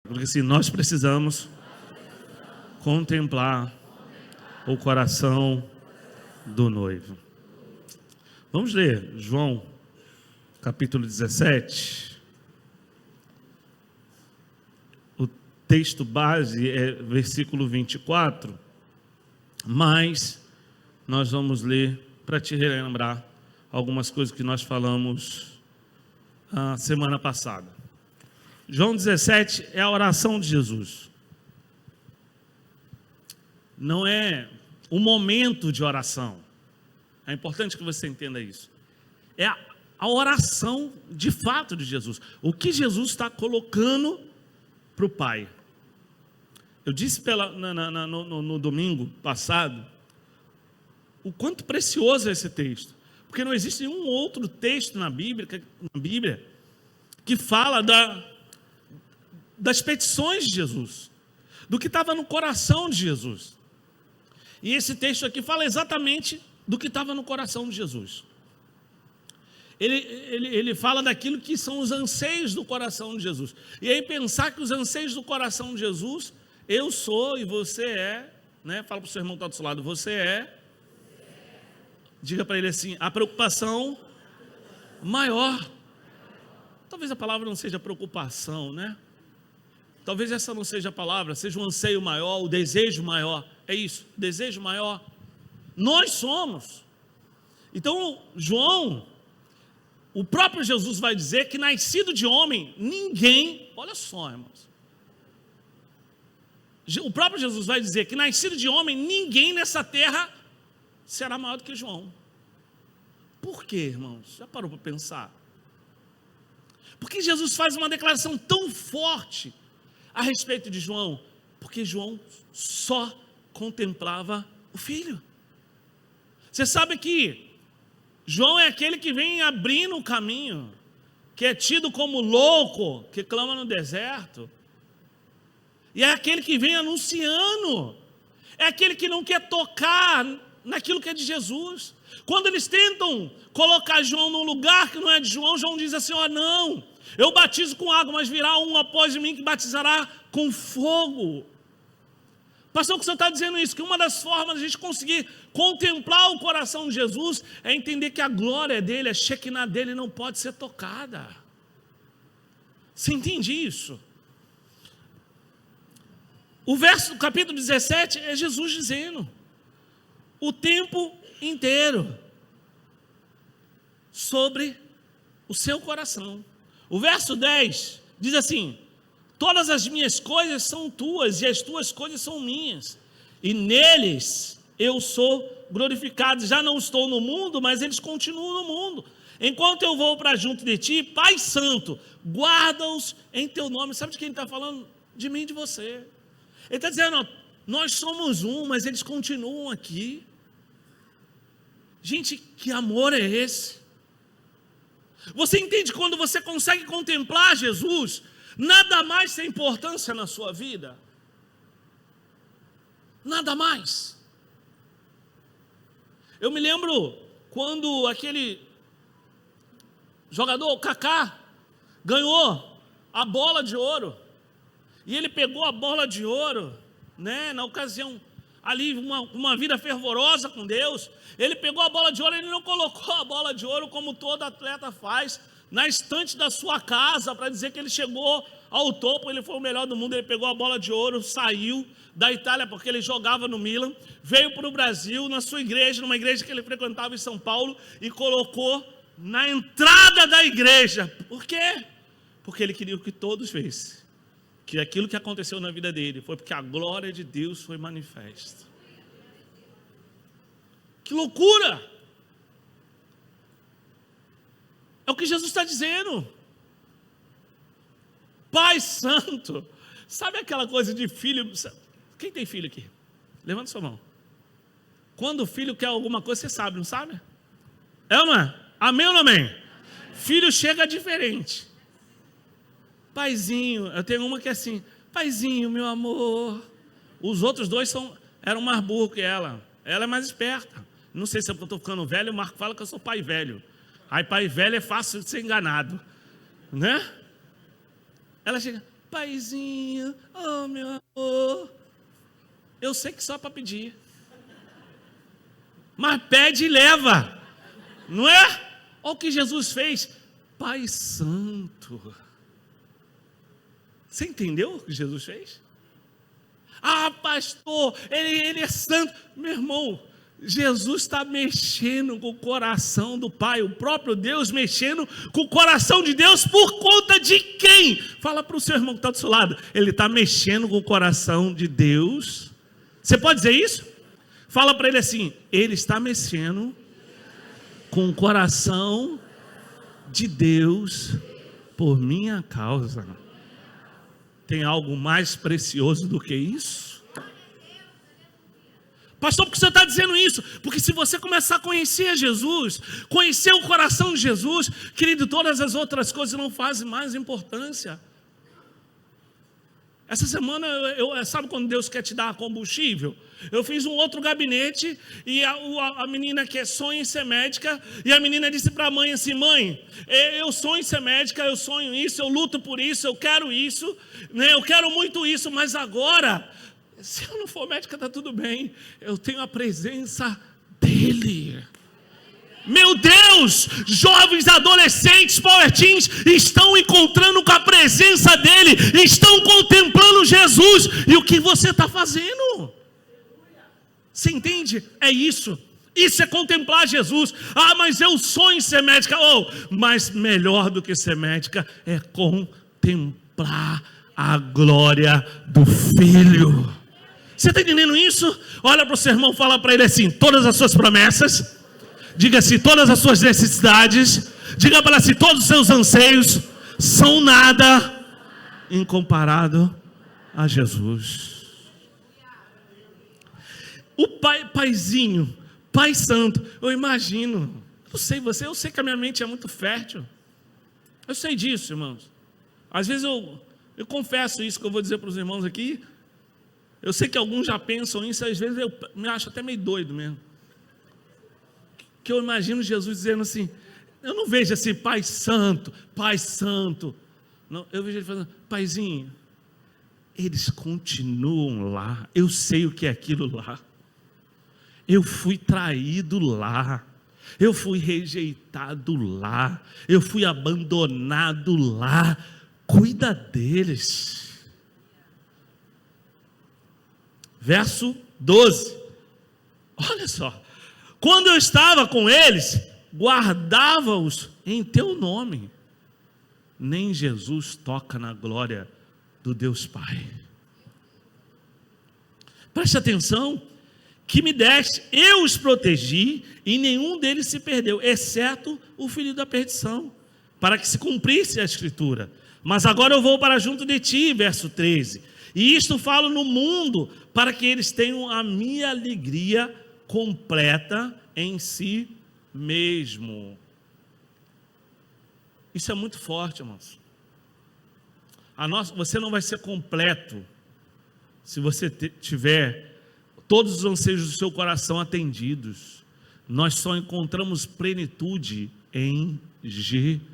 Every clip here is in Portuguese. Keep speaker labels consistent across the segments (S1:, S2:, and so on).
S1: Porque assim, nós precisamos contemplar o coração do noivo. Vamos ler João, capítulo 17. O texto base é versículo 24, mas nós vamos ler para te relembrar algumas coisas que nós falamos a semana passada. João 17 é a oração de Jesus. Não é o momento de oração. É importante que você entenda isso. É a oração de fato de Jesus. O que Jesus está colocando para o Pai. Eu disse no domingo passado o quanto precioso é esse texto. Porque não existe nenhum outro texto na Bíblia que fala das petições de Jesus, do que estava no coração de Jesus. E esse texto aqui fala exatamente do que estava no coração de Jesus. Ele fala daquilo que são os anseios do coração de Jesus. E aí pensar que os anseios do coração de Jesus, eu sou e você é, né? Fala para o seu irmão que está do seu lado, você é. Diga para ele assim, a preocupação maior. Talvez a palavra não seja preocupação, né? Talvez essa não seja a palavra, seja um anseio maior, o desejo maior. É isso, desejo maior. Nós somos. Então, João, o próprio Jesus vai dizer que nascido de homem, ninguém, olha só, irmãos. O próprio Jesus vai dizer que nascido de homem, ninguém nessa terra será maior do que João. Por quê, irmãos? Já parou para pensar? Porque Jesus faz uma declaração tão forte a respeito de João? Porque João só contemplava o Filho. Você sabe que João é aquele que vem abrindo o caminho, que é tido como louco, que clama no deserto, e é aquele que vem anunciando, é aquele que não quer tocar naquilo que é de Jesus. Quando eles tentam colocar João num lugar que não é de João, João diz assim, não, eu batizo com água, mas virá um após de mim que batizará com fogo. Pastor, o que o senhor está dizendo isso? Que uma das formas de a gente conseguir contemplar o coração de Jesus é entender que a glória dele, a Shekinah dele não pode ser tocada. Você entende isso? O verso do capítulo 17 é Jesus dizendo o tempo inteiro sobre o seu coração. O verso 10 diz assim, todas as minhas coisas são tuas e as tuas coisas são minhas, e neles eu sou glorificado. Já não estou no mundo, mas eles continuam no mundo. Enquanto eu vou para junto de ti, Pai Santo, guarda-os em teu nome. Sabe de quem ele está falando? De mim e de você. Ele está dizendo, nós somos um, mas eles continuam aqui. Gente, que amor é esse? Você entende quando você consegue contemplar Jesus, nada mais tem importância na sua vida? Nada mais. Eu me lembro quando aquele jogador, o Kaká, ganhou a bola de ouro. E ele pegou a bola de ouro, né, na ocasião ali, uma vida fervorosa com Deus. Ele pegou a bola de ouro, ele não colocou a bola de ouro como todo atleta faz, na estante da sua casa, para dizer que ele chegou ao topo, ele foi o melhor do mundo. Ele pegou a bola de ouro, saiu da Itália, porque ele jogava no Milan, veio para o Brasil, na sua igreja, numa igreja que ele frequentava em São Paulo, e colocou na entrada da igreja. Por quê? Porque ele queria que todos vissem que aquilo que aconteceu na vida dele foi porque a glória de Deus foi manifesta. Que loucura! É o que Jesus está dizendo. Pai Santo, sabe aquela coisa de filho? Quem tem filho aqui? Levanta sua mão. Quando o filho quer alguma coisa, você sabe, não sabe? É ou não é? Amém ou não amém? Filho chega diferente. Paizinho, eu tenho uma que é assim, paizinho, meu amor. Os outros dois eram mais burros que ela. Ela é mais esperta. Não sei se é porque eu estou ficando velho, o Marco fala que eu sou pai velho. Aí pai velho é fácil de ser enganado, né? Ela chega, Paizinho, oh meu amor. Eu sei que só para pedir. Mas pede e leva. Não é? Olha o que Jesus fez. Pai Santo. Você entendeu o que Jesus fez? Ah, pastor, ele é santo. Meu irmão, Jesus está mexendo com o coração do Pai, o próprio Deus mexendo com o coração de Deus por conta de quem? Fala para o seu irmão que está do seu lado. Ele está mexendo com o coração de Deus. Você pode dizer isso? Fala para ele assim: ele está mexendo com o coração de Deus por minha causa. Tem algo mais precioso do que isso? Pastor, por que você está dizendo isso? Porque se você começar a conhecer Jesus, conhecer o coração de Jesus, querido, todas as outras coisas não fazem mais importância. Essa semana, sabe quando Deus quer te dar combustível? Eu fiz um outro gabinete e a menina quer sonha em ser médica, e a menina disse para a mãe assim: mãe, eu sonho em ser médica, eu sonho isso, eu luto por isso, eu quero isso, né? Eu quero muito isso, mas agora, se eu não for médica, está tudo bem, eu tenho a presença dEle. Meu Deus, jovens, adolescentes, power teens estão encontrando com a presença dEle, estão contemplando Jesus. E o que você está fazendo? Você entende? É isso. Isso é contemplar Jesus. Ah, mas eu sonho em ser médica. Oh, mas melhor do que ser médica é contemplar a glória do Filho. Você está entendendo isso? Olha para o seu irmão, fala para ele assim: todas as suas promessas, diga assim, todas as suas necessidades, diga para ele assim, todos os seus anseios são nada em comparado a Jesus. O paizinho, Pai Santo, eu imagino, não sei você, eu sei que a minha mente é muito fértil. Eu sei disso, irmãos. Às vezes eu confesso isso que eu vou dizer para os irmãos aqui. Eu sei que alguns já pensam isso, às vezes eu me acho até meio doido mesmo. Que eu imagino Jesus dizendo assim, eu não vejo assim, Pai Santo, Pai Santo. Não, eu vejo ele falando, Paizinho, eles continuam lá, eu sei o que é aquilo lá. Eu fui traído lá, eu fui rejeitado lá, eu fui abandonado lá, cuida deles. Verso 12, olha só, quando eu estava com eles, guardava-os em teu nome, nem Jesus toca na glória do Deus Pai. Preste atenção, que me deste, eu os protegi, e nenhum deles se perdeu, exceto o filho da perdição, para que se cumprisse a escritura. Mas agora eu vou para junto de ti, verso 13, e isto falo no mundo, para que eles tenham a minha alegria completa em si mesmo. Isso é muito forte, irmãos. Você não vai ser completo se você tiver todos os anseios do seu coração atendidos. Nós só encontramos plenitude em Jesus.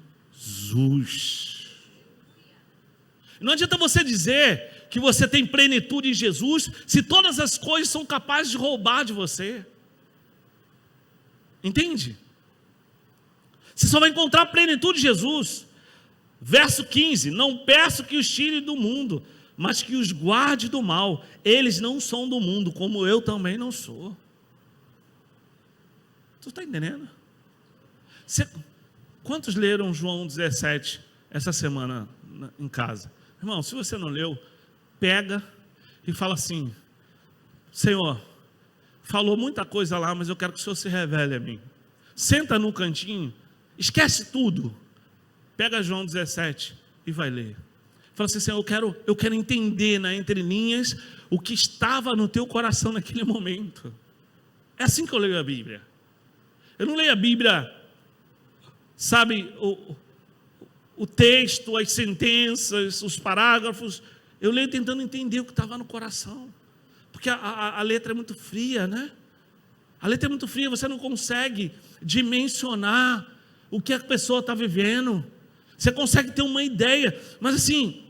S1: Não adianta você dizer que você tem plenitude em Jesus se todas as coisas são capazes de roubar de você. Entende? Você só vai encontrar plenitude em Jesus. Verso 15, não peço que os tire do mundo, mas que os guarde do mal. Eles não são do mundo, como eu também não sou. Tu está entendendo? Quantos leram João 17 essa semana em casa? Irmão, se você não leu, pega e fala assim: Senhor, falou muita coisa lá, mas eu quero que o Senhor se revele a mim. Senta num cantinho, esquece tudo, pega João 17 e vai ler. Fala assim: Senhor, eu quero entender na entrelinhas o que estava no teu coração naquele momento. É assim que eu leio a Bíblia. Eu não leio a Bíblia, sabe, o texto, as sentenças, os parágrafos. Eu leio tentando entender o que estava no coração. Porque a letra é muito fria, né? A letra é muito fria, você não consegue dimensionar o que a pessoa está vivendo. Você consegue ter uma ideia, mas assim,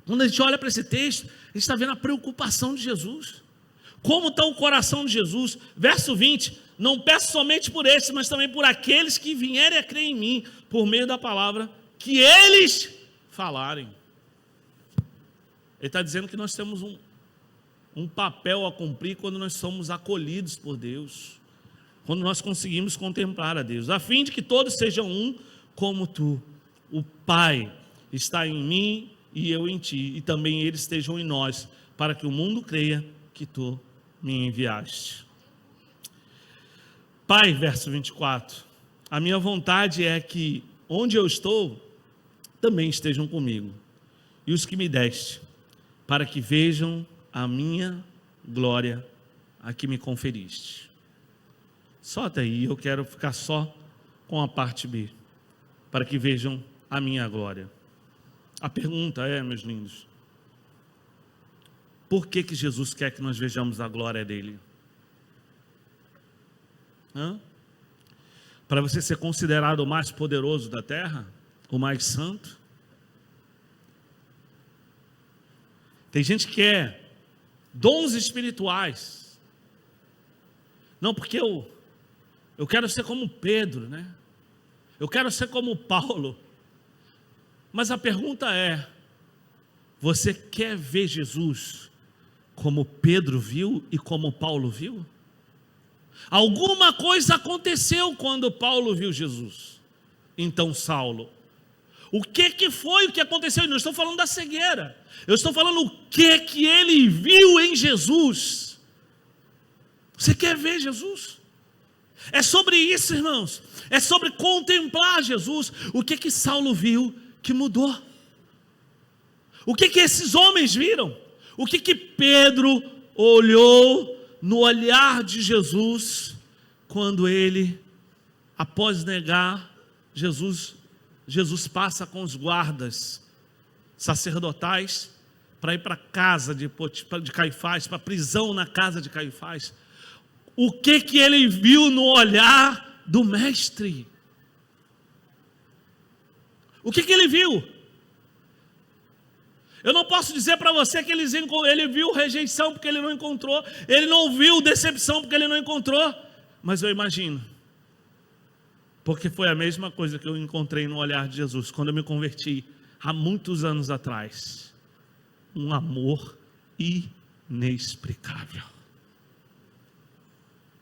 S1: Quando a gente olha para esse texto, a gente está vendo a preocupação de Jesus. Como está o coração de Jesus? Verso 20, não peço somente por estes, mas também por aqueles que vierem a crer em mim, por meio da palavra que eles falarem. Ele está dizendo que nós temos um papel a cumprir quando nós somos acolhidos por Deus, quando nós conseguimos contemplar a Deus, a fim de que todos sejam um como tu, o Pai, está em mim e eu em ti, e também eles estejam em nós, para que o mundo creia que tu me enviaste. Pai, verso 24, a minha vontade é que onde eu estou, também estejam comigo, e os que me deste, para que vejam a minha glória, a que me conferiste. Só até aí, eu quero ficar só com a parte B, para que vejam a minha glória. A pergunta é, meus lindos, por que Jesus quer que nós vejamos a glória dele? Para você ser considerado o mais poderoso da terra? O mais santo? Tem gente que quer dons espirituais. Não, porque eu quero ser como Pedro, né? Eu quero ser como Paulo. Mas a pergunta é, você quer ver Jesus como Pedro viu e como Paulo viu? Alguma coisa aconteceu quando Paulo viu Jesus. Então Saulo, o que foi o que aconteceu? Eu não estou falando da cegueira, eu estou falando o que ele viu em Jesus. Você quer ver Jesus? É sobre isso, irmãos. É sobre contemplar Jesus. O que Saulo viu que mudou? O que esses homens viram? O que Pedro olhou no olhar de Jesus quando ele, após negar Jesus passa com os guardas sacerdotais para ir para a casa de Caifás, para a prisão na casa de Caifás. O que ele viu no olhar do mestre? O que ele viu? Eu não posso dizer para você que ele viu rejeição porque ele não encontrou, ele não viu decepção porque ele não encontrou, mas eu imagino, porque foi a mesma coisa que eu encontrei no olhar de Jesus, quando eu me converti, há muitos anos atrás, um amor inexplicável,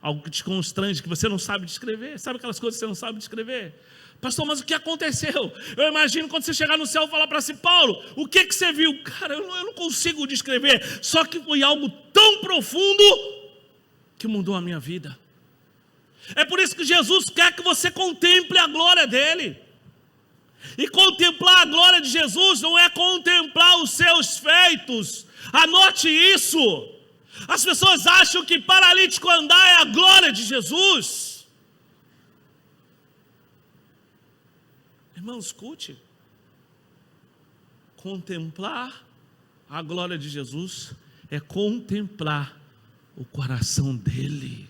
S1: algo que te constrange, que você não sabe descrever, sabe aquelas coisas que você não sabe descrever? Pastor, mas o que aconteceu? Eu imagino quando você chegar no céu e falar para si, Paulo, o que você viu? Cara, eu não consigo descrever, só que foi algo tão profundo que mudou a minha vida. É por isso que Jesus quer que você contemple a glória dele. E contemplar a glória de Jesus não é contemplar os seus feitos. Anote isso. As pessoas acham que paralítico andar é a glória de Jesus. Irmão, escute. Contemplar a glória de Jesus é contemplar o coração dele.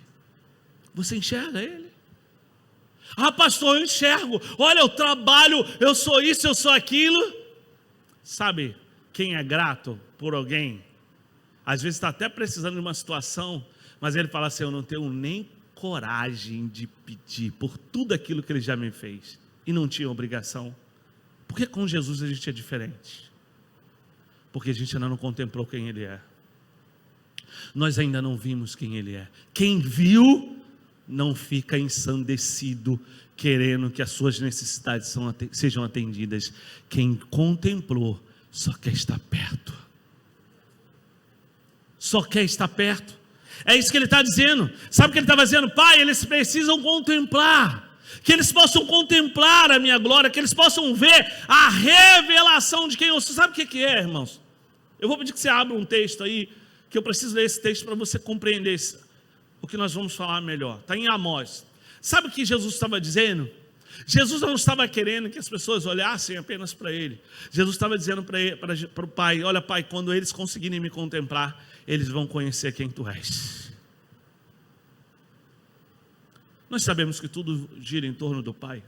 S1: Você enxerga ele? Ah, pastor, eu enxergo. Olha, eu trabalho, eu sou isso, eu sou aquilo. Sabe, quem é grato por alguém, às vezes está até precisando de uma situação, mas ele fala assim, eu não tenho nem coragem de pedir por tudo aquilo que ele já me fez. E não tinha obrigação. Porque com Jesus a gente é diferente. Porque a gente ainda não contemplou quem ele é. Nós ainda não vimos quem ele é. Quem viu não fica ensandecido, querendo que as suas necessidades sejam atendidas. Quem contemplou só quer estar perto. Só quer estar perto. É isso que ele está dizendo. Sabe o que ele estava dizendo? Pai, eles precisam contemplar. Que eles possam contemplar a minha glória, que eles possam ver a revelação de quem eu sou. Sabe o que é, irmãos? Eu vou pedir que você abra um texto aí, que eu preciso ler esse texto para você compreender o que nós vamos falar melhor. Está em Amós. Sabe o que Jesus estava dizendo? Jesus não estava querendo que as pessoas olhassem apenas para ele. Jesus estava dizendo para o Pai, olha Pai, quando eles conseguirem me contemplar, eles vão conhecer quem tu és. Nós sabemos que tudo gira em torno do Pai.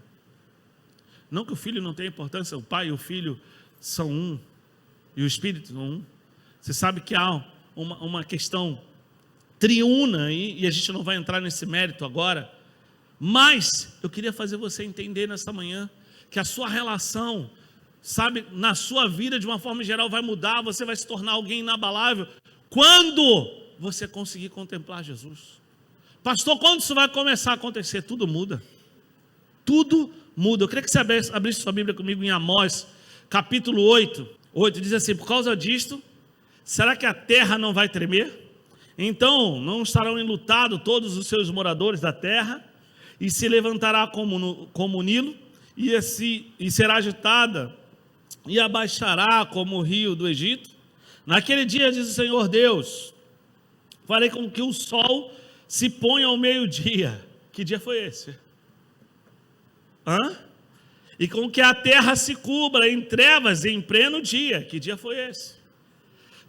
S1: Não que o Filho não tenha importância, o Pai e o Filho são um. e o Espírito um. Você sabe que há uma questão triuna aí, e a gente não vai entrar nesse mérito agora, mas eu queria fazer você entender nesta manhã que a sua relação, sabe, na sua vida de uma forma geral vai mudar, você vai se tornar alguém inabalável quando você conseguir contemplar Jesus. Pastor, quando isso vai começar a acontecer? Tudo muda. Tudo muda. Eu queria que você abrisse sua Bíblia comigo em Amós, capítulo 8, diz assim: por causa disto, será que a terra não vai tremer? Então não estarão enlutados todos os seus moradores da terra, e se levantará como o Nilo, e será agitada, e abaixará como o rio do Egito. Naquele dia, diz o Senhor Deus, farei com que o sol se ponha ao meio-dia. Que dia foi esse? E com que a terra se cubra em trevas em pleno dia. Que dia foi esse?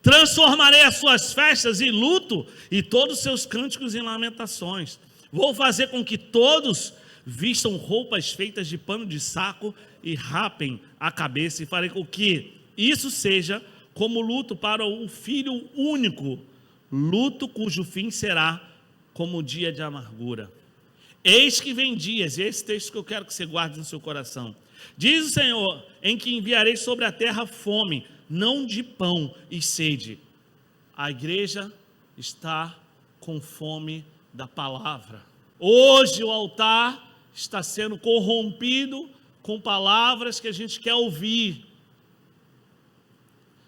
S1: Transformarei as suas festas em luto e todos os seus cânticos em lamentações. Vou fazer com que todos vistam roupas feitas de pano de saco e rapem a cabeça, e farei com que isso seja como luto para o filho único, luto cujo fim será como o dia de amargura. Eis que vem dias, e esse texto que eu quero que você guarde no seu coração, diz o Senhor, em que enviarei sobre a terra fome, não de pão e sede. A igreja está com fome da palavra. Hoje o altar está sendo corrompido com palavras que a gente quer ouvir.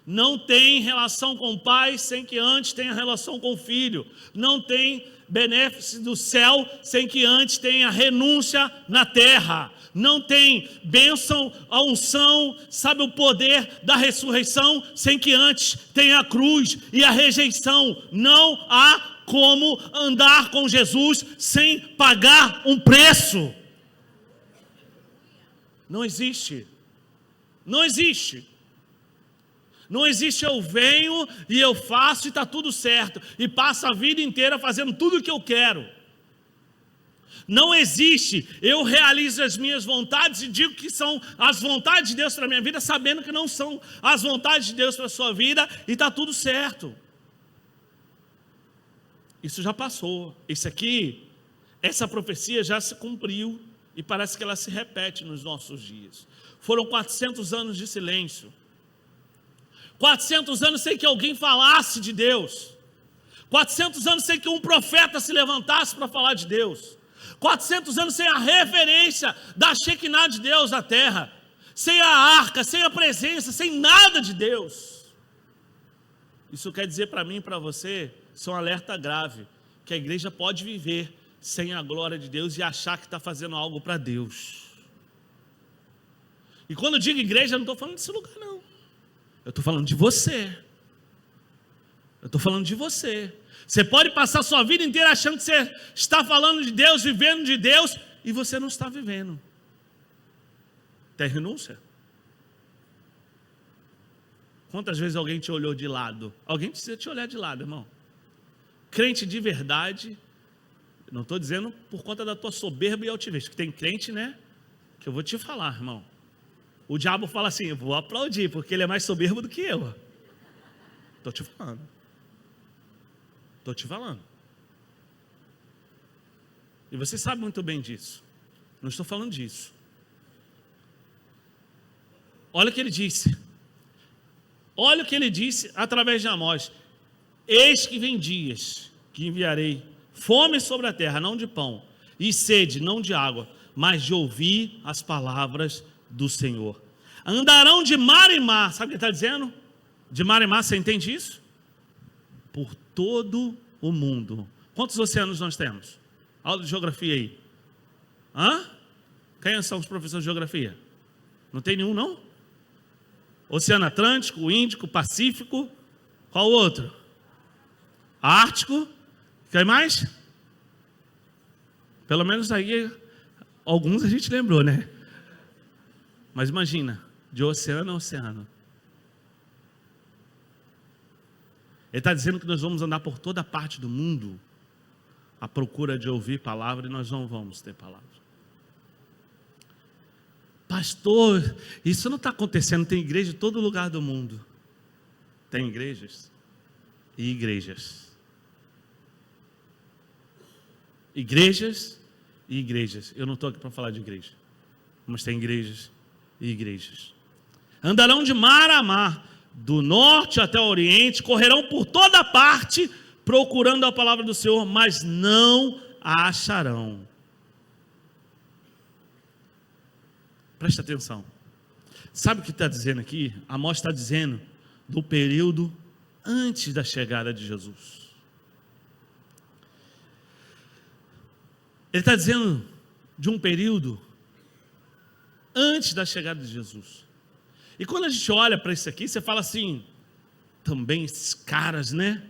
S1: Não tem relação com o pai sem que antes tenha relação com o filho. Não tem benefício do céu sem que antes tenha renúncia na terra. Não tem bênção, a unção, sabe, o poder da ressurreição sem que antes tenha a cruz e a rejeição. Não há como andar com Jesus sem pagar um preço. Não existe. Não existe. Não existe eu venho e eu faço e está tudo certo, e passo a vida inteira fazendo tudo o que eu quero. Não existe eu realizo as minhas vontades e digo que são as vontades de Deus para a minha vida, sabendo que não são as vontades de Deus para a sua vida, e está tudo certo. Isso já passou. Essa profecia já se cumpriu, e parece que ela se repete nos nossos dias. Foram 400 anos de silêncio. 400 anos sem que alguém falasse de Deus. 400 anos sem que um profeta se levantasse para falar de Deus. 400 anos sem a referência da Shekinah de Deus na terra. Sem a arca, sem a presença, sem nada de Deus. Isso quer dizer para mim e para você, isso é um alerta grave, que a igreja pode viver sem a glória de Deus e achar que está fazendo algo para Deus. E quando eu digo igreja, eu não estou falando desse lugar não. Eu estou falando de você. Eu estou falando de você. Você pode passar a sua vida inteira achando que você está falando de Deus, vivendo de Deus, e você não está vivendo. Tem renúncia? Quantas vezes alguém te olhou de lado? Alguém precisa te olhar de lado, irmão. Crente de verdade, não estou dizendo por conta da tua soberba e altivez, que tem crente, né, que eu vou te falar, irmão. O diabo fala assim, eu vou aplaudir, porque ele é mais soberbo do que eu. Estou te falando. Estou te falando. E você sabe muito bem disso. Não estou falando disso. Olha o que ele disse. Olha o que ele disse através de Amós. Eis que vem dias que enviarei fome sobre a terra, não de pão, e sede, não de água, mas de ouvir as palavras do Senhor. Andarão de mar em mar. Sabe o que ele está dizendo? De mar em mar, você entende isso? Por todo o mundo. Quantos oceanos nós temos? Aula de geografia aí. Quem são os professores de geografia? Não tem nenhum, não? Oceano Atlântico, Índico, Pacífico. Qual outro? Ártico. Quem mais? Pelo menos aí alguns a gente lembrou, né? Mas imagina, de oceano a oceano. Ele está dizendo que nós vamos andar por toda parte do mundo à procura de ouvir palavra, e nós não vamos ter palavra. Pastor, isso não está acontecendo, tem igreja em todo lugar do mundo. Tem igrejas e igrejas. Igrejas e igrejas. Eu não estou aqui para falar de igreja, mas tem igrejas e igrejas. Andarão de mar a mar, do norte até o oriente, correrão por toda parte, procurando a palavra do Senhor, mas não a acharão. Presta atenção. Sabe o que está dizendo aqui? Amós está dizendo do período antes da chegada de Jesus. Ele está dizendo de um período antes da chegada de Jesus. E quando a gente olha para isso aqui, você fala assim, também esses caras, né?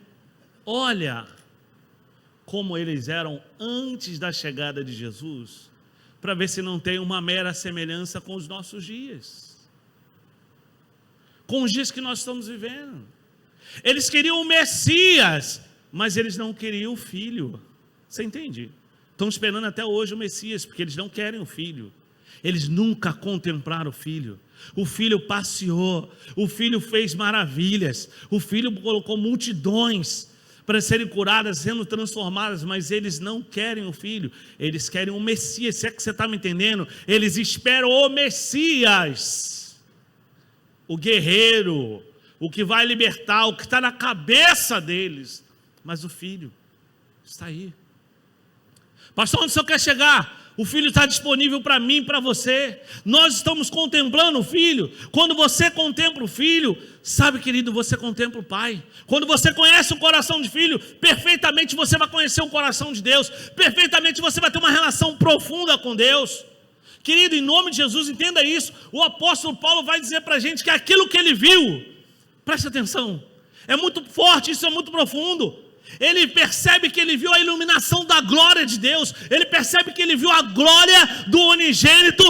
S1: Olha como eles eram antes da chegada de Jesus, para ver se não tem uma mera semelhança com os nossos dias, com os dias que nós estamos vivendo. Eles queriam o Messias, mas eles não queriam o Filho. Você entende? Estão esperando até hoje o Messias, porque eles não querem o Filho. Eles nunca contemplaram o Filho. O Filho passeou, o Filho fez maravilhas, o Filho colocou multidões para serem curadas, sendo transformadas, mas eles não querem o Filho, eles querem o Messias. Se é que você está me entendendo? Eles esperam o Messias, o guerreiro, o que vai libertar, o que está na cabeça deles, mas o Filho está aí. Pastor, onde o senhor quer chegar? O Filho está disponível para mim, para você. Nós estamos contemplando o Filho. Quando você contempla o Filho, sabe, querido, você contempla o Pai. Quando você conhece o coração de Filho, perfeitamente você vai conhecer o coração de Deus. Perfeitamente você vai ter uma relação profunda com Deus. Querido, em nome de Jesus, entenda isso. O apóstolo Paulo vai dizer para a gente que aquilo que ele viu, preste atenção, é muito forte, isso é muito profundo. Ele percebe que ele viu a iluminação da glória de Deus. Ele percebe que ele viu a glória do unigênito,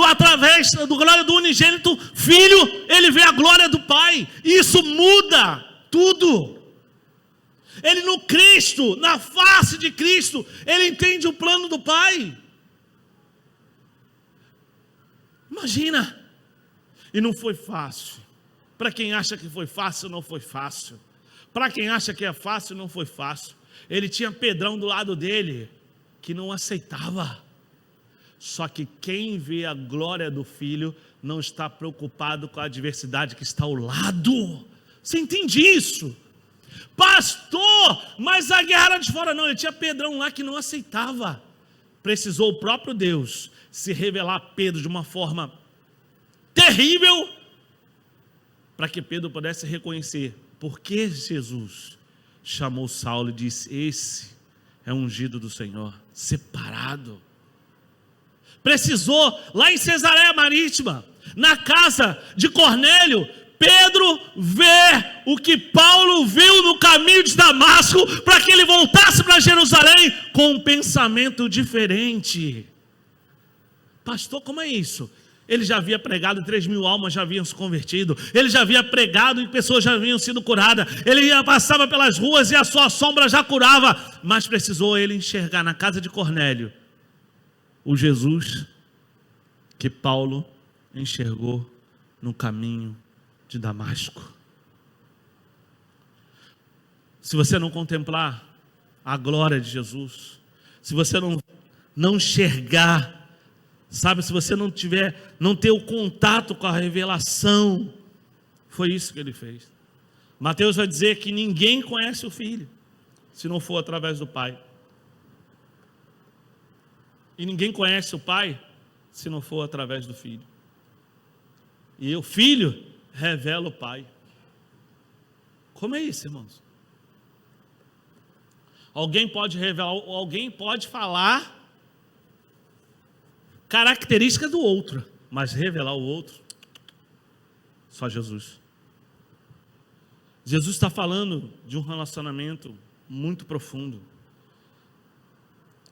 S1: através da glória do unigênito Filho, ele vê a glória do Pai. E isso muda tudo. Ele no Cristo, na face de Cristo, ele entende o plano do Pai. Imagina. E não foi fácil. Para quem acha que foi fácil, não foi fácil. Para quem acha que é fácil, não foi fácil. Ele tinha Pedrão do lado dele, que não aceitava. Só que quem vê a glória do Filho, não está preocupado com a adversidade que está ao lado. Você entende isso? Pastor, mas a guerra era de fora. Não, ele tinha Pedrão lá que não aceitava. Precisou o próprio Deus se revelar a Pedro de uma forma terrível, para que Pedro pudesse reconhecer porque Jesus chamou Saulo e disse: esse é ungido do Senhor, separado. Precisou, lá em Cesareia Marítima, na casa de Cornélio, Pedro ver o que Paulo viu no caminho de Damasco, para que ele voltasse para Jerusalém com um pensamento diferente. Pastor, como é isso? Ele já havia pregado, 3.000 almas já haviam se convertido. Ele já havia pregado e pessoas já haviam sido curadas. Ele passava pelas ruas e a sua sombra já curava. Mas precisou ele enxergar na casa de Cornélio o Jesus que Paulo enxergou no caminho de Damasco. Se você não contemplar a glória de Jesus, se você não enxergar, sabe, se você não ter o contato com a revelação, foi isso que ele fez. Mateus vai dizer que ninguém conhece o Filho, se não for através do Pai. E ninguém conhece o Pai, se não for através do Filho. E o Filho revela o Pai. Como é isso, irmãos? Alguém pode revelar, alguém pode falar característica do outro, mas revelar o outro, só Jesus. Jesus está falando de um relacionamento muito profundo.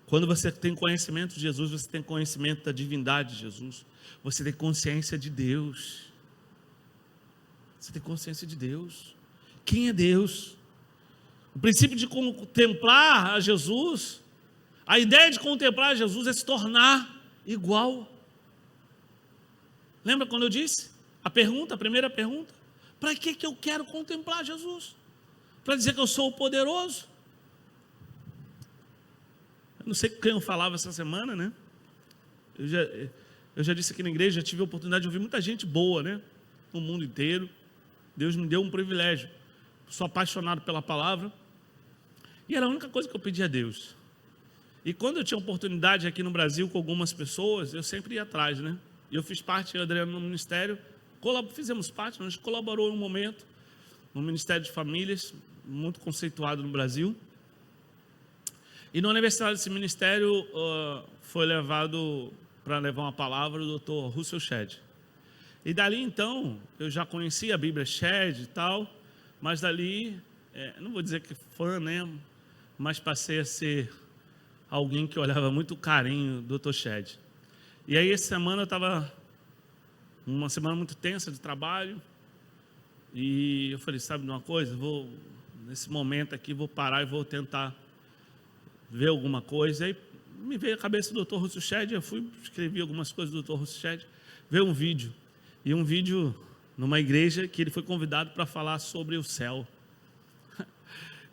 S1: Quando você tem conhecimento de Jesus, você tem conhecimento da divindade de Jesus, você tem consciência de Deus. Você tem consciência de Deus. Quem é Deus? O princípio de contemplar a Jesus, a ideia de contemplar a Jesus é se tornar igual. Lembra quando eu disse? A primeira pergunta, Para que eu quero contemplar Jesus? Para dizer que eu sou o poderoso? Eu não sei com quem eu falava essa semana, né? Eu já disse aqui na igreja, já tive a oportunidade de ouvir muita gente boa, né? No mundo inteiro. Deus me deu um privilégio. Sou apaixonado pela palavra. E era a única coisa que eu pedia a Deus. E quando eu tinha oportunidade aqui no Brasil com algumas pessoas, eu sempre ia atrás, né? E eu fiz parte, eu e o Adriano, no ministério. Fizemos parte, a gente colaborou em um momento no Ministério de Famílias, muito conceituado no Brasil. E no aniversário desse ministério foi levado para levar uma palavra o Dr. Russell Shedd. E dali então, eu já conhecia a Bíblia Shedd e tal, mas dali, não vou dizer que fã, né? Mas passei a ser alguém que olhava muito carinho do Dr. Shedd. E aí essa semana eu estava uma semana muito tensa de trabalho, e eu falei, sabe de uma coisa? Nesse momento aqui, vou parar e vou tentar ver alguma coisa. Aí me veio a cabeça do Dr. Russell Shedd, eu escrevi algumas coisas do Dr. Russell Shedd, veio um vídeo numa igreja que ele foi convidado para falar sobre o céu.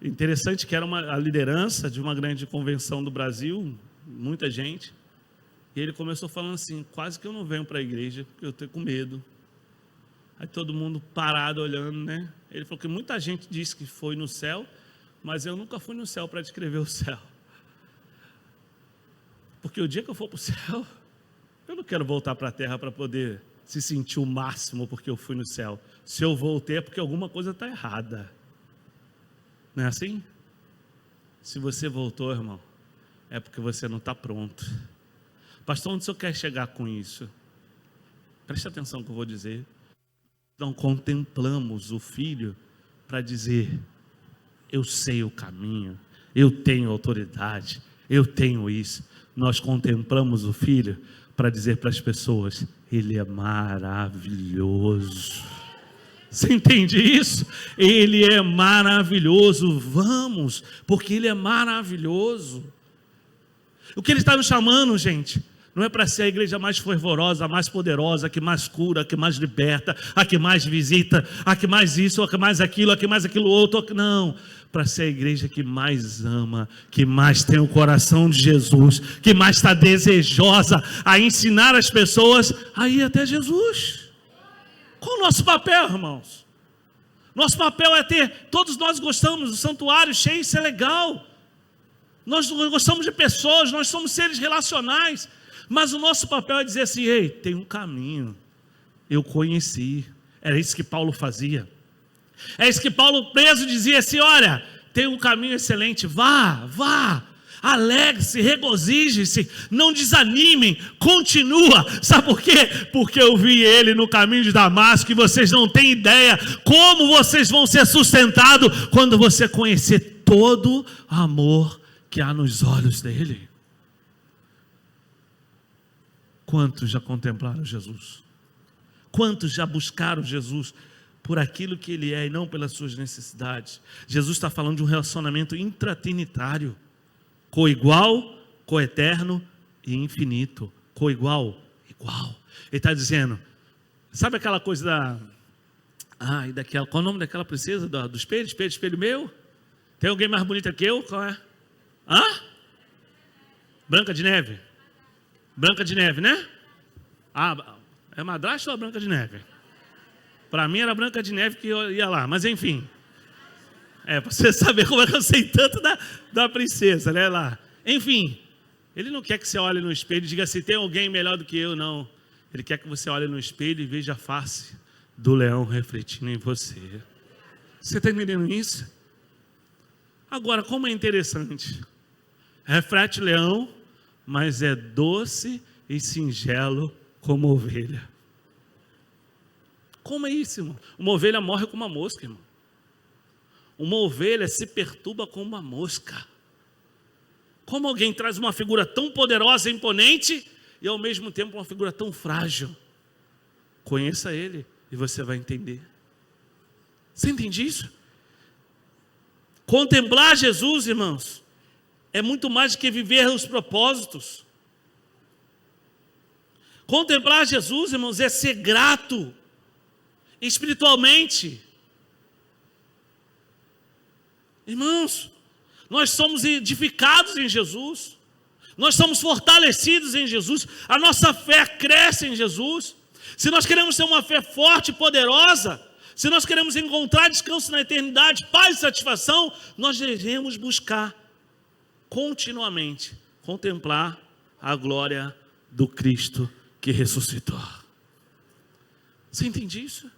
S1: Interessante que era a liderança de uma grande convenção do Brasil, muita gente, e ele começou falando assim, quase que eu não venho para a igreja, porque eu estou com medo. Aí todo mundo parado olhando, né? Ele falou que muita gente disse que foi no céu, mas eu nunca fui no céu para descrever o céu. Porque o dia que eu for para o céu, eu não quero voltar para a terra para poder se sentir o máximo porque eu fui no céu. Se eu voltei é porque alguma coisa está errada. Não é assim? Se você voltou, irmão, é porque você não está pronto. Pastor, onde o senhor quer chegar com isso? Preste atenção no que eu vou dizer. Não contemplamos o Filho para dizer, eu sei o caminho, eu tenho autoridade, eu tenho isso. Nós contemplamos o Filho para dizer para as pessoas, Ele é maravilhoso. Você entende isso? Ele é maravilhoso. Vamos, porque Ele é maravilhoso. O que Ele está nos chamando, gente, não é para ser a igreja mais fervorosa, a mais poderosa, a que mais cura, a que mais liberta, a que mais visita, a que mais isso, a que mais aquilo, a que mais aquilo outro. Não, para ser a igreja que mais ama, que mais tem o coração de Jesus, que mais está desejosa a ensinar as pessoas a ir até Jesus. Qual o nosso papel, irmãos? Nosso papel é todos nós gostamos do santuário cheio, isso é legal. Nós gostamos de pessoas, nós somos seres relacionais. Mas o nosso papel é dizer assim, ei, tem um caminho, eu conheci. Era isso que Paulo fazia. É isso que Paulo preso dizia assim, olha, tem um caminho excelente, vá, alegre-se, regozije-se, não desanimem, continua. Sabe por quê? Porque eu vi ele no caminho de Damasco e vocês não têm ideia como vocês vão ser sustentados quando você conhecer todo o amor que há nos olhos dele. Quantos já contemplaram Jesus? Quantos já buscaram Jesus por aquilo que Ele é e não pelas suas necessidades? Jesus está falando de um relacionamento intratrinitário, coigual, coeterno e infinito. Coigual, igual. Ele está dizendo, sabe aquela coisa qual é o nome daquela princesa do espelho? Espelho meu? Tem alguém mais bonita que eu? Qual é? Branca de Neve. Branca de Neve, né? É madrasta ou a Branca de Neve? Para mim era Branca de Neve que eu ia lá, mas enfim. Para você saber como é que eu sei tanto da princesa, né? Lá. Enfim, ele não quer que você olhe no espelho e diga assim, tem alguém melhor do que eu, não. Ele quer que você olhe no espelho e veja a face do leão refletindo em você. Você está entendendo isso? Agora, como é interessante. Reflete leão, mas é doce e singelo como ovelha. Como é isso, irmão? Uma ovelha morre como uma mosca, irmão. Uma ovelha se perturba como uma mosca. Como alguém traz uma figura tão poderosa e imponente e ao mesmo tempo uma figura tão frágil? Conheça ele e você vai entender. Você entende isso? Contemplar Jesus, irmãos, é muito mais do que viver os propósitos. Contemplar Jesus, irmãos, é ser grato. espiritualmente. Irmãos, nós somos edificados em Jesus, nós somos fortalecidos em Jesus, a nossa fé cresce em Jesus. Se nós queremos ter uma fé forte e poderosa, se nós queremos encontrar descanso na eternidade, paz e satisfação, nós devemos buscar continuamente contemplar a glória do Cristo que ressuscitou. Você entende isso?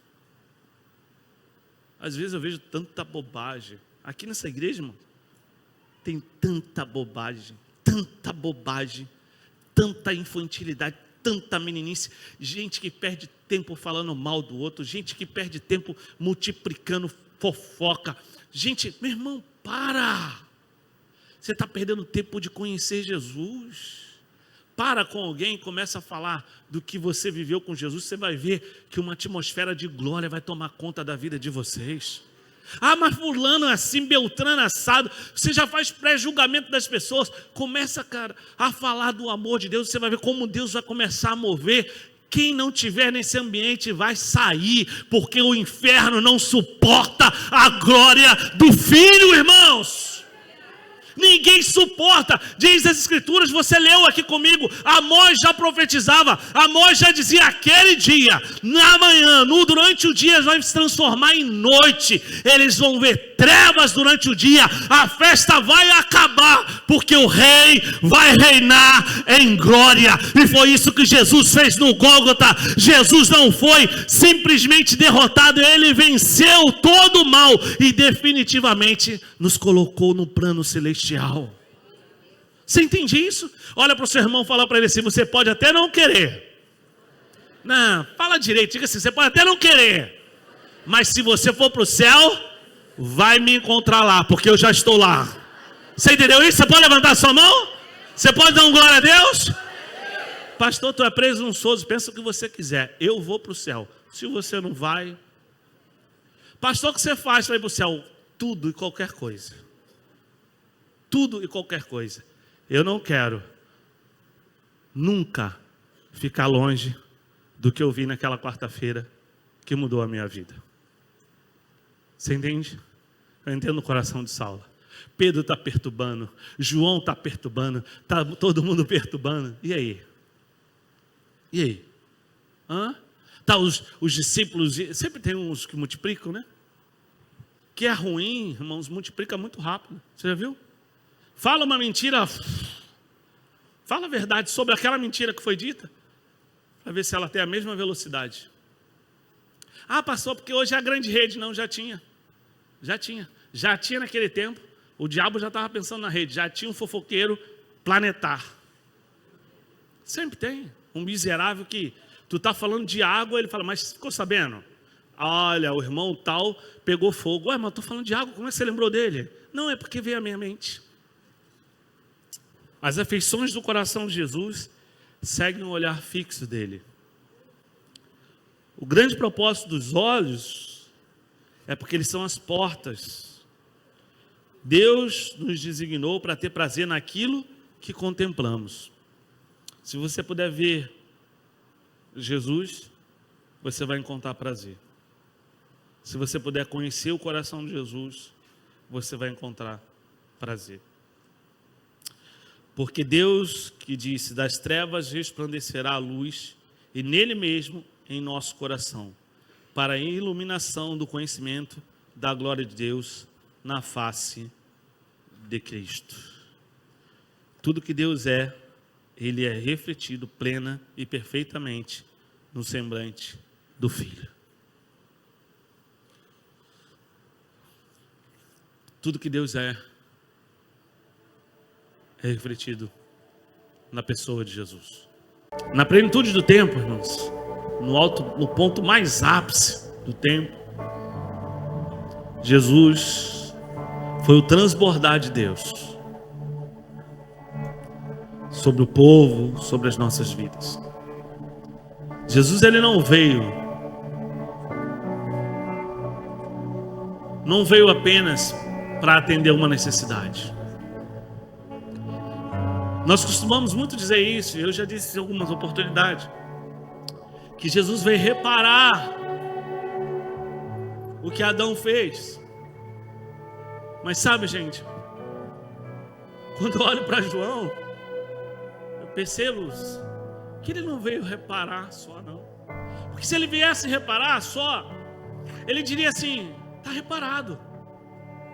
S1: Às vezes eu vejo tanta bobagem aqui nessa igreja, irmão. Tem tanta bobagem, tanta infantilidade, tanta meninice, gente que perde tempo falando mal do outro, gente que perde tempo multiplicando fofoca. Gente, meu irmão, para! Você está perdendo tempo de conhecer Jesus. Para com alguém e começa a falar do que você viveu com Jesus, você vai ver que uma atmosfera de glória vai tomar conta da vida de vocês. Ah, mas fulano assim, Beltrano assado. Você já faz pré-julgamento das pessoas. Começa, cara, a falar do amor de Deus. Você vai ver como Deus vai começar a mover. Quem não tiver nesse ambiente vai sair, porque o inferno não suporta a glória do Filho, irmãos. Ninguém suporta. Diz as Escrituras, você leu aqui comigo, Amós já profetizava, Amós já dizia, aquele dia, na manhã, durante o dia vai se transformar em noite, eles vão ver trevas durante o dia, a festa vai acabar, porque o rei vai reinar em glória. E foi isso que Jesus fez no Gólgota. Jesus não foi simplesmente derrotado, ele venceu todo o mal e definitivamente nos colocou no plano celestial. Você entende isso? Olha para o seu irmão e fala para ele assim, você pode até não querer. Não, fala direito, diga assim, você pode até não querer, mas se você for para o céu, vai me encontrar lá, porque eu já estou lá. Você entendeu isso? Você pode levantar sua mão? Você pode dar um glória a Deus? Pastor, tu é presunçoso, pensa o que você quiser, eu vou para o céu. Se você não vai, pastor, o que você faz para ir para o céu? Tudo e qualquer coisa. Tudo e qualquer coisa. Eu não quero nunca ficar longe do que eu vi naquela quarta-feira que mudou a minha vida. Você entende? Eu entendo o coração de Saulo. Pedro está perturbando, João está perturbando, está todo mundo perturbando. E aí? E aí? Tá os discípulos, sempre tem uns que multiplicam, né? Que é ruim, irmãos, multiplica muito rápido. Você já viu? Fala uma mentira, fala a verdade sobre aquela mentira que foi dita, para ver se ela tem a mesma velocidade. Ah, passou porque hoje é a grande rede. Não, já tinha naquele tempo, o diabo já estava pensando na rede, já tinha um fofoqueiro planetar. Sempre tem, um miserável que tu está falando de água, ele fala, mas ficou sabendo? Olha, o irmão tal pegou fogo. Ué, mas eu estou falando de água, como é que você lembrou dele? Não, é porque veio à minha mente. As afeições do coração de Jesus seguem o olhar fixo dele. O grande propósito dos olhos é porque eles são as portas. Deus nos designou para ter prazer naquilo que contemplamos. Se você puder ver Jesus, você vai encontrar prazer. Se você puder conhecer o coração de Jesus, você vai encontrar prazer. Porque Deus que disse, das trevas resplandecerá a luz, e nele mesmo, em nosso coração, para a iluminação do conhecimento da glória de Deus na face de Cristo. Tudo que Deus é, ele é refletido plena e perfeitamente no semblante do Filho. Tudo que Deus é refletido na pessoa de Jesus. Na plenitude do tempo, irmãos, no ponto mais ápice do tempo, Jesus foi o transbordar de Deus sobre o povo, sobre as nossas vidas. Jesus, ele não veio apenas para atender uma necessidade. Nós costumamos muito dizer isso, eu já disse em algumas oportunidades, que Jesus veio reparar o que Adão fez. Mas sabe, gente, quando eu olho para João, eu percebo que ele não veio reparar só, não. Porque se ele viesse reparar só, ele diria assim: está reparado,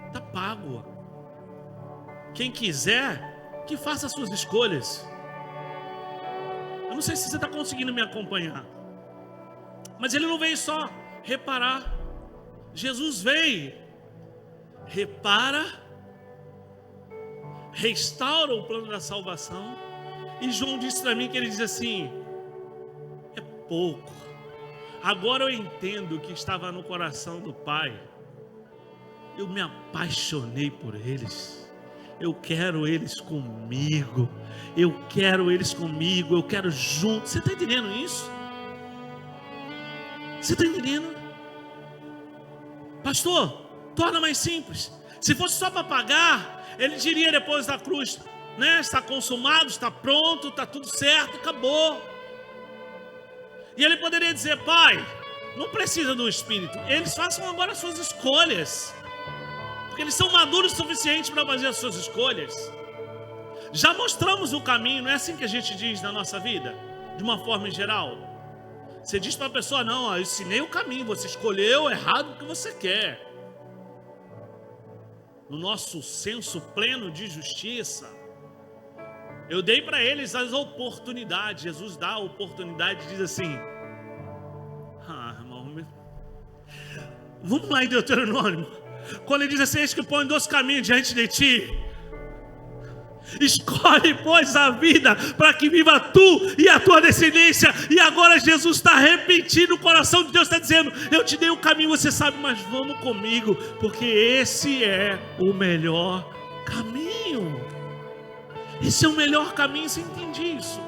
S1: está pago. Quem quiser, que faça as suas escolhas. Eu não sei se você está conseguindo me acompanhar, mas ele não veio só reparar. Jesus veio, repara, restaura o plano da salvação. E João disse para mim que ele diz assim: é pouco. Agora eu entendo o que estava no coração do Pai. Eu me apaixonei por eles. Eu quero eles comigo. Eu quero eles comigo. Eu quero junto. Você está entendendo isso? Você está entendendo? Pastor, torna mais simples. Se fosse só para pagar, ele diria depois da cruz, né? Está consumado, está pronto, está tudo certo, acabou. E ele poderia dizer: Pai, não precisa do Espírito. Eles façam agora as suas escolhas, porque eles são maduros o suficiente para fazer as suas escolhas. Já mostramos o caminho, não é assim que a gente diz na nossa vida, de uma forma geral. Você diz para a pessoa: não, eu ensinei o caminho, você escolheu errado o que você quer. No nosso senso pleno de justiça, eu dei para eles as oportunidades. Jesus dá a oportunidade e diz assim: irmão, vamos lá em Deuteronômio, quando ele diz assim: eis que põe 2 caminhos diante de ti, escolhe, pois, a vida para que viva tu e a tua descendência. E agora Jesus está repetindo, o coração de Deus está dizendo: eu te dei o caminho, você sabe, mas vamos comigo, porque esse é o melhor caminho. Esse é o melhor caminho. Você entende isso?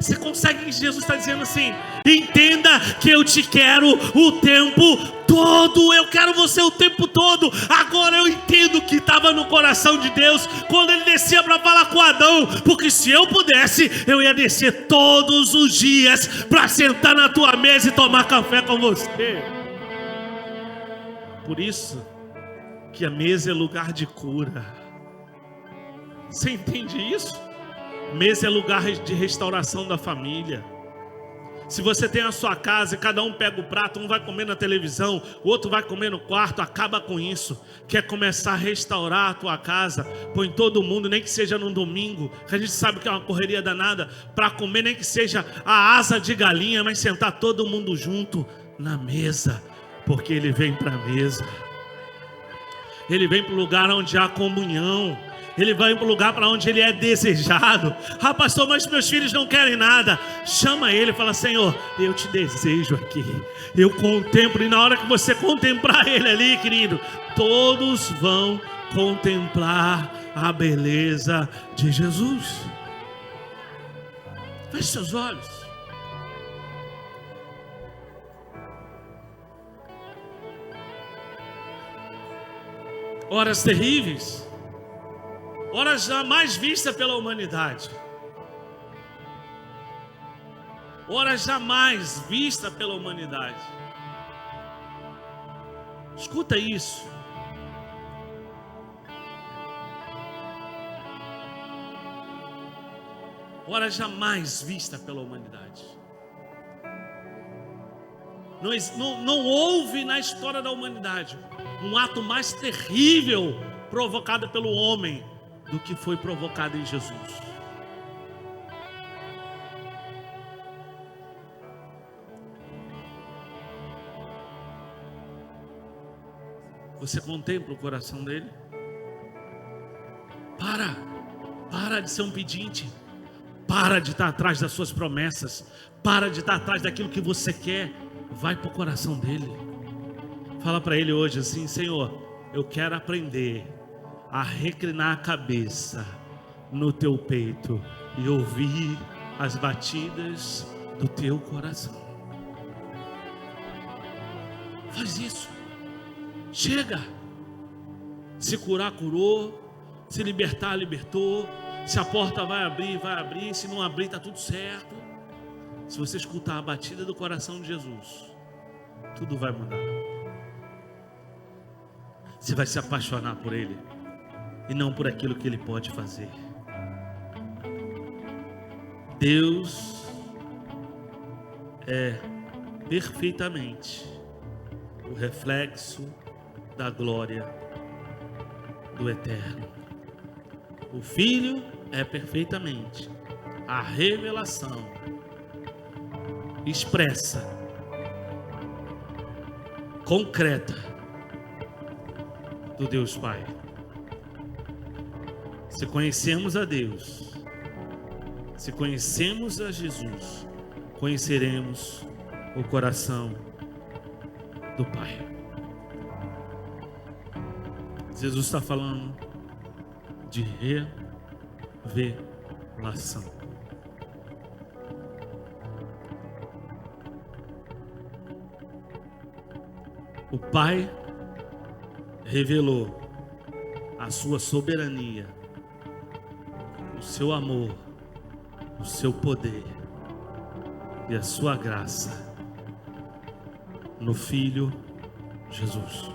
S1: Você consegue? Jesus está dizendo assim: entenda que eu te quero o tempo todo. Eu quero você o tempo todo. Agora eu entendo que estava no coração de Deus quando ele descia para falar com Adão, porque se eu pudesse, eu ia descer todos os dias para sentar na tua mesa e tomar café com você. Por isso que a mesa é lugar de cura. Você entende isso? Mesa é lugar de restauração da família. Se você tem a sua casa e cada um pega o prato, um vai comer na televisão, o outro vai comer no quarto, acaba com isso. Quer começar a restaurar a tua casa? Põe todo mundo, nem que seja num domingo, que a gente sabe que é uma correria danada, para comer, nem que seja a asa de galinha, mas sentar todo mundo junto na mesa, porque ele vem para a mesa. Ele vem para o lugar onde há comunhão. Ele vai para o lugar para onde ele é desejado. Ah, pastor, mas meus filhos não querem nada. Chama ele e fala: Senhor, eu te desejo aqui. Eu contemplo. E na hora que você contemplar ele ali, querido, todos vão contemplar a beleza de Jesus. Feche seus olhos. Horas terríveis. Horas jamais vistas pela humanidade. Horas jamais vistas pela humanidade. Escuta isso. Horas jamais vistas pela humanidade. Não houve na história da humanidade um ato mais terrível provocado pelo homem do que foi provocado em Jesus. Você contempla o coração dele? Para de ser um pedinte. Para de estar atrás das suas promessas. Para de estar atrás daquilo que você quer. Vai para o coração dele. Fala para ele hoje assim: Senhor, eu quero aprender a reclinar a cabeça no teu peito e ouvir as batidas do teu coração. Faz isso. Chega. Se curar, curou. Se libertar, libertou. Se a porta vai abrir, vai abrir. Se não abrir, está tudo certo. Se você escutar a batida do coração de Jesus, tudo vai mudar. Você vai se apaixonar por Ele e não por aquilo que Ele pode fazer. Deus é perfeitamente o reflexo da glória do Eterno. O Filho é perfeitamente a revelação expressa, concreta do Deus Pai. Se conhecemos a Deus, se conhecemos a Jesus, conheceremos o coração do Pai. Jesus está falando de revelação. O Pai revelou a sua soberania, o seu amor, o seu poder e a sua graça no Filho Jesus.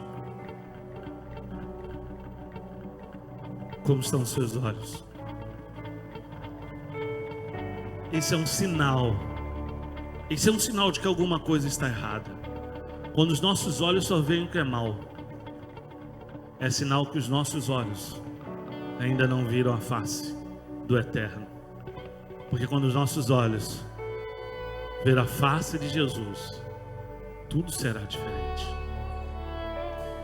S1: Como estão os seus olhos? Esse é um sinal. Esse é um sinal de que alguma coisa está errada. Quando os nossos olhos só veem o que é mal, é sinal que os nossos olhos ainda não viram a face do Eterno. Porque quando os nossos olhos ver a face de Jesus, tudo será diferente.